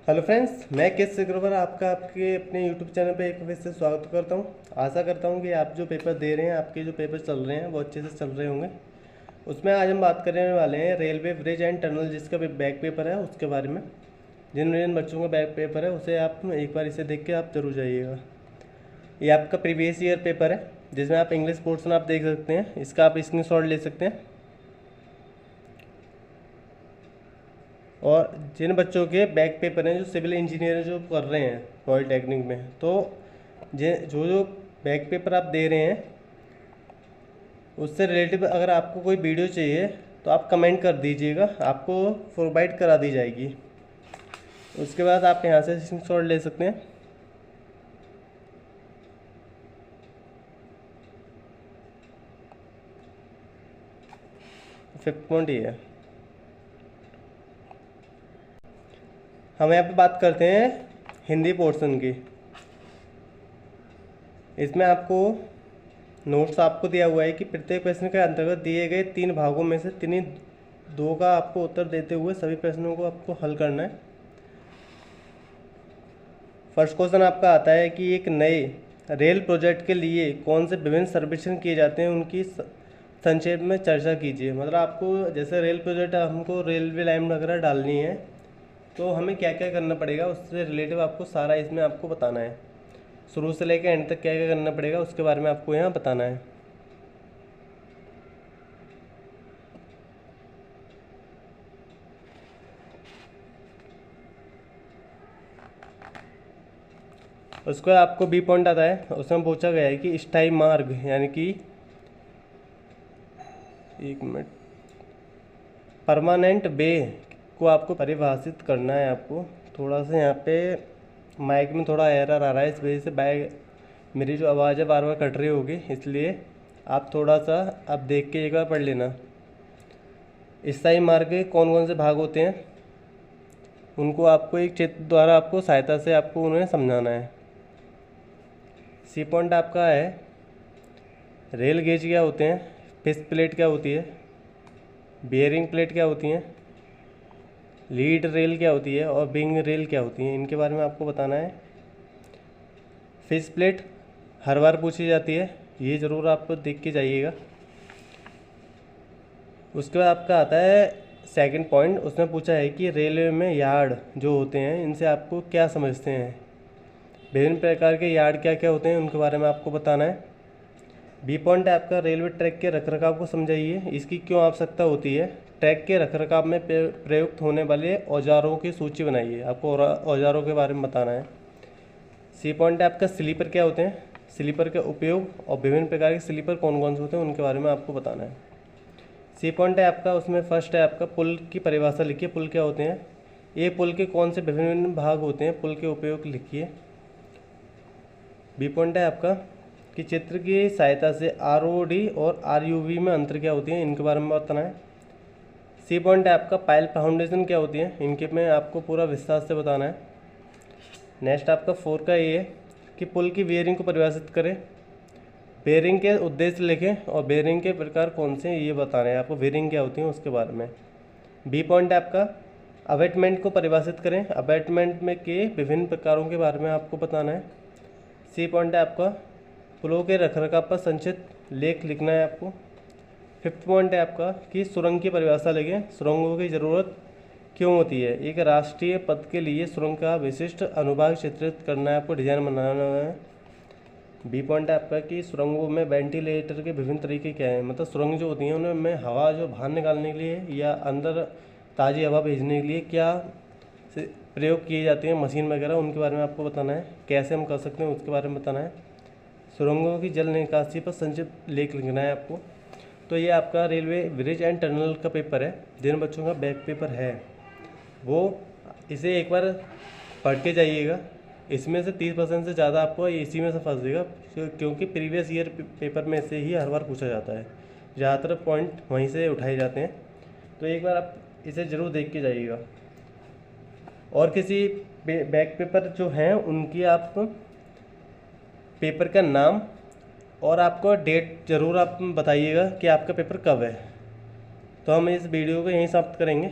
Hello friends, मैं case Agarwal आपका आपके अपने यूट्यूब चैनल पे एक फिर से स्वागत करता हूं। आशा करता हूं कि आप जो पेपर दे रहे हैं, आपके जो पेपर चल रहे हैं वो अच्छे से चल रहे होंगे। उसमें आज हम बात करने वाले हैं रेलवे ब्रिज एंड टनल, जिसका भी बैक पेपर है उसके बारे में। जिन जिन बच्चों का बैक पेपर है उसे आप एक बार इसे देख के आप जरूर जाइएगा। ये आपका प्रीवियस ईयर पेपर है, जिसमें आप इंग्लिश पोर्शन आप देख सकते हैं। इसका आप स्क्रीनशॉट ले सकते हैं। और जिन बच्चों के बैक पेपर हैं, जो सिविल इंजीनियर जो कर रहे हैं पॉलिटेक्निक में, तो जो जो बैक पेपर आप दे रहे हैं उससे रिलेटिव अगर आपको कोई वीडियो चाहिए तो आप कमेंट कर दीजिएगा, आपको प्रोवाइड करा दी जाएगी। उसके बाद आप यहाँ से स्क्रीनशॉट ले सकते हैं। फिफ्थ पॉइंट ये है। हम यहाँ पे बात करते हैं हिंदी पोर्शन की। इसमें आपको नोट्स आपको दिया हुआ है कि प्रत्येक प्रश्न के अंतर्गत दिए गए 3 भागों में से 2 का आपको उत्तर देते हुए सभी प्रश्नों को आपको हल करना है। फर्स्ट क्वेश्चन आपका आता है कि एक नए रेल प्रोजेक्ट के लिए कौन से विभिन्न सर्वेक्षण किए जाते हैं, उनकी संक्षेप में चर्चा कीजिए। मतलब आपको जैसे रेल प्रोजेक्ट हमको रेलवे लाइन वगैरह डालनी है तो हमें क्या क्या करना पड़ेगा, उससे रिलेटिव आपको सारा इसमें आपको बताना है। शुरू से लेकर एंड तक क्या क्या करना पड़ेगा उसके बारे में आपको यहाँ बताना है। उसके बाद आपको बी पॉइंट आता है, उसमें पूछा गया है कि स्थायी मार्ग यानी कि एक मिनट परमानेंट वे को आपको परिभाषित करना है। आपको थोड़ा सा यहाँ पे माइक में थोड़ा एरर आ रहा है, इस वजह से मेरी जो आवाज़ है बार बार कट रही होगी, इसलिए आप थोड़ा सा आप देख के एक बार पढ़ लेना। स्थायी मार्ग के कौन कौन से भाग होते हैं उनको आपको एक चित्र द्वारा आपको सहायता से आपको उन्हें समझाना है। सी पॉइंट आपका है रेल गेज क्या होते हैं, फिश प्लेट क्या होती है, बियरिंग प्लेट क्या होती हैं, लीड रेल क्या होती है और विंग रेल क्या होती है, इनके बारे में आपको बताना है। फिश प्लेट हर बार पूछी जाती है, ये ज़रूर आप देख के जाइएगा। उसके बाद आपका आता है सेकंड पॉइंट, उसमें पूछा है कि रेलवे में यार्ड जो होते हैं इनसे आपको क्या समझते हैं। विभिन्न प्रकार के यार्ड क्या क्या होते हैं उनके बारे में आपको बताना है। बी पॉइंट है आपका रेलवे ट्रैक के रखरखाव को समझाइए, इसकी क्यों आवश्यकता होती है। ट्रैक के रखरखाव में प्रयुक्त होने वाले औजारों की सूची बनाइए, आपको औजारों के बारे में बताना है। सी पॉइंट है आपका स्लीपर क्या होते हैं, स्लीपर के उपयोग और विभिन्न प्रकार के स्लीपर कौन कौन से होते हैं उनके बारे में आपको बताना है। सी पॉइंट है आपका, उसमें फर्स्ट है आपका पुल की परिभाषा लिखिए, पुल क्या होते हैं। ये पुल के कौन से विभिन्न भाग होते हैं, पुल के उपयोग लिखिए। बी पॉइंट है आपका कि चित्र की सहायता से आरओडी और आरयूवी में अंतर क्या होती है, इनके बारे में बताना है। सी पॉइंट है आपका पाइल फाउंडेशन क्या होती है, इनके में आपको पूरा विस्तार से बताना है। नेक्स्ट आपका 4 का ये है कि पुल की बेयरिंग को परिभाषित करें, बेयरिंग के उद्देश्य लिखें और बेयरिंग के प्रकार कौन से ये बताना है आपको, बेयरिंग क्या होती है उसके बारे में। बी पॉइंट है आपका अबैटमेंट को परिभाषित करें, अबैटमेंट में के विभिन्न प्रकारों के बारे में आपको बताना है। सी पॉइंट है आपका पुलों के रखरखाव पर संक्षिप्त लेख लिखना है आपको। फिफ्थ पॉइंट है आपका कि सुरंग की परिभाषा लिखें, सुरंगों की ज़रूरत क्यों होती है। एक राष्ट्रीय पथ के लिए सुरंग का विशिष्ट अनुभाग चित्रित करना है, आपको डिजाइन बनाना है। बी पॉइंट है आपका कि सुरंगों में वेंटिलेटर के विभिन्न तरीके क्या हैं, मतलब सुरंग जो होती हैं उनमें हवा जो बाहर निकालने के लिए या अंदर ताज़ी हवा भेजने के लिए क्या प्रयोग किए जाते हैं मशीन वगैरह, उनके बारे में आपको बताना है। कैसे हम कर सकते हैं उसके बारे में बताना है। सुरंगों की जल निकासी पर संक्षिप्त लेख लिखना है आपको। तो ये आपका रेलवे ब्रिज एंड टनल का पेपर है। जिन बच्चों का बैक पेपर है वो इसे एक बार पढ़ के जाइएगा। इसमें से 30% से ज़्यादा आपको इसी में से फंसेगा, क्योंकि प्रीवियस ईयर पेपर में से ही हर बार पूछा जाता है, ज़्यादातर पॉइंट वहीं से उठाए जाते हैं। तो एक बार आप इसे ज़रूर देख के जाइएगा। और किसी बैक पेपर जो हैं उनकी आप पेपर का नाम और आपको डेट ज़रूर आप बताइएगा कि आपका पेपर कब है। तो हम इस वीडियो को यहीं समाप्त करेंगे।